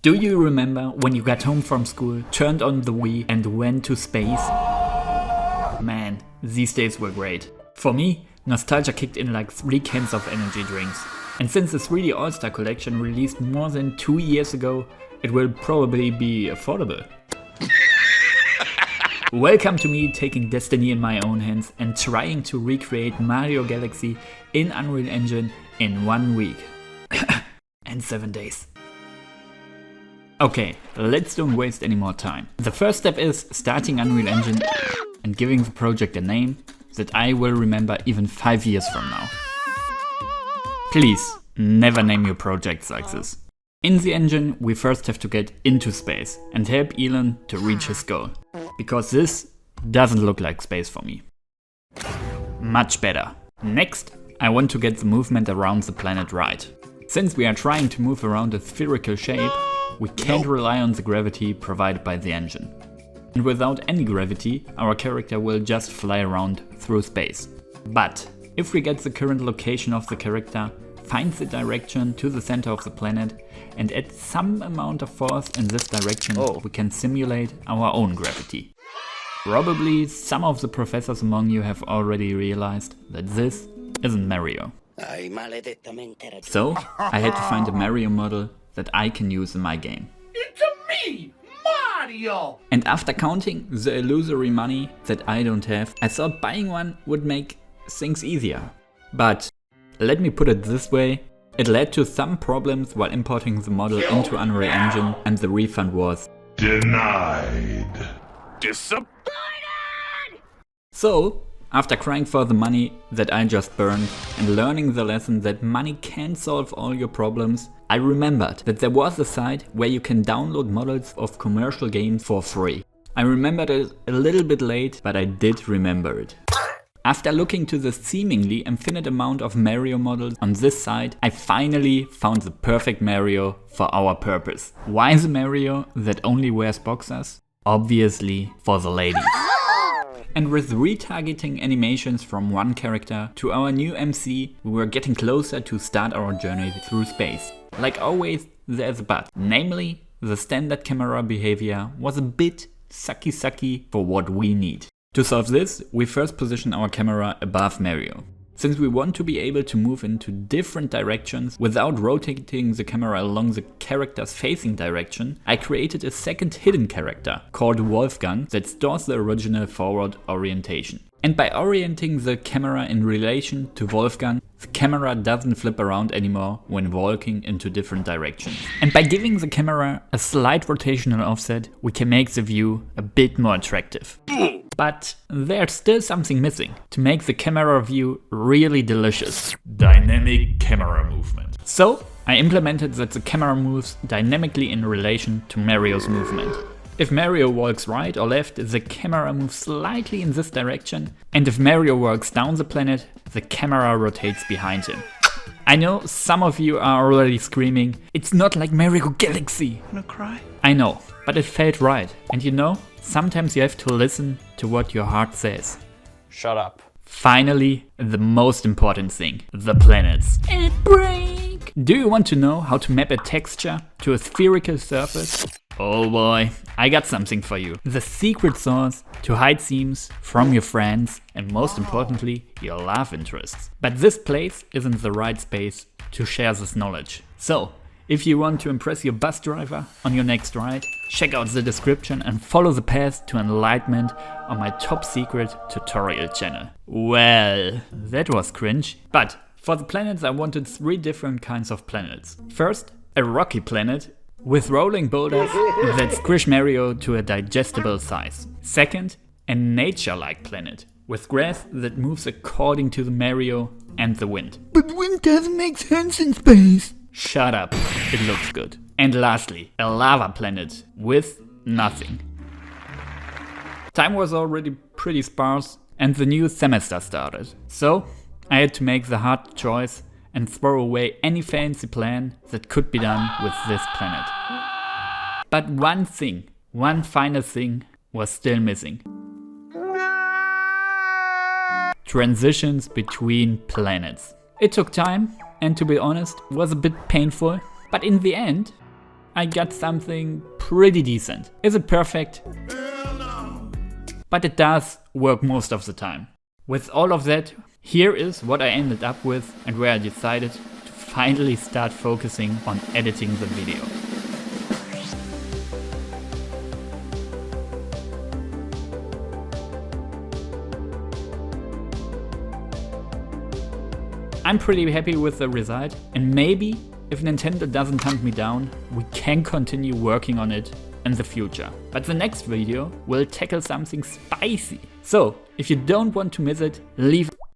Do you remember when you got home from school, turned on the Wii and went to space? Man, these days were great. For me, nostalgia kicked in like 3 cans of energy drinks. And since the 3D All-Star collection released more than 2 years ago, it will probably be affordable. Welcome to me taking destiny in my own hands and trying to recreate Mario Galaxy in Unreal Engine in 1 week. And 7 days. Okay, let's don't waste any more time. The first step is starting Unreal Engine and giving the project a name that I will remember even 5 years from now. Please, never name your projects like this. In the engine, we first have to get into space and help Elon to reach his goal. Because this doesn't look like space for me. Much better. Next, I want to get the movement around the planet right. Since we are trying to move around a spherical shape, we can't rely on the gravity provided by the engine. And without any gravity, our character will just fly around through space. But if we get the current location of the character, find the direction to the center of the planet, and add some amount of force in this direction, we can simulate our own gravity. Probably some of the professors among you have already realized that this isn't Mario. So I had to find a Mario model that I can use in my game. It's me, Mario! And after counting the illusory money that I don't have, I thought buying one would make things easier. But let me put it this way, it led to some problems while importing the model into Unreal Engine, and the refund was denied. Disappointed! So, after crying for the money that I just burned and learning the lesson that money can't solve all your problems, I remembered that there was a site where you can download models of commercial games for free. I remembered it a little bit late, but I did remember it. After looking to the seemingly infinite amount of Mario models on this site, I finally found the perfect Mario for our purpose. Why the Mario that only wears boxers? Obviously for the ladies. And with retargeting animations from one character to our new MC, we were getting closer to start our journey through space. Like always, there's a but. Namely, the standard camera behavior was a bit sucky for what we need. To solve this, we first position our camera above Mario. Since we want to be able to move into different directions without rotating the camera along the character's facing direction, I created a second hidden character called Wolfgang that stores the original forward orientation. And by orienting the camera in relation to Wolfgang, the camera doesn't flip around anymore when walking into different directions. And by giving the camera a slight rotational offset, we can make the view a bit more attractive. But there's still something missing to make the camera view really delicious. Dynamic camera movement. So I implemented that the camera moves dynamically in relation to Mario's movement. If Mario walks right or left, the camera moves slightly in this direction, and if Mario walks down the planet, the camera rotates behind him. I know some of you are already screaming, it's not like Mario Galaxy. Wanna cry? I know, but it felt right. And you know, sometimes you have to listen to what your heart says. Shut up. Finally, the most important thing, the planets. And break! Do you want to know how to map a texture to a spherical surface? Oh boy, I got something for you. The secret sauce to hide themes from your friends and most importantly, your love interests. But this place isn't the right space to share this knowledge. So, if you want to impress your bus driver on your next ride, check out the description and follow the path to enlightenment on my top secret tutorial channel. Well, that was cringe. But for the planets I wanted 3 different kinds of planets. First, a rocky planet with rolling boulders that squish Mario to a digestible size. Second, a nature-like planet with grass that moves according to the Mario and the wind. But wind doesn't make sense in space. Shut up, it looks good. And lastly, a lava planet with nothing. Time was already pretty sparse and the new semester started. So I had to make the hard choice and throw away any fancy plan that could be done with this planet. But one final thing was still missing. Transitions between planets. It took time and to be honest was a bit painful, but in the end I got something pretty decent. Is it perfect? But it does work most of the time. With all of that, here is what I ended up with and where I decided to finally start focusing on editing the video. I'm pretty happy with the result, and maybe if Nintendo doesn't hunt me down, we can continue working on it in the future. But the next video will tackle something spicy. So if you don't want to miss it, leave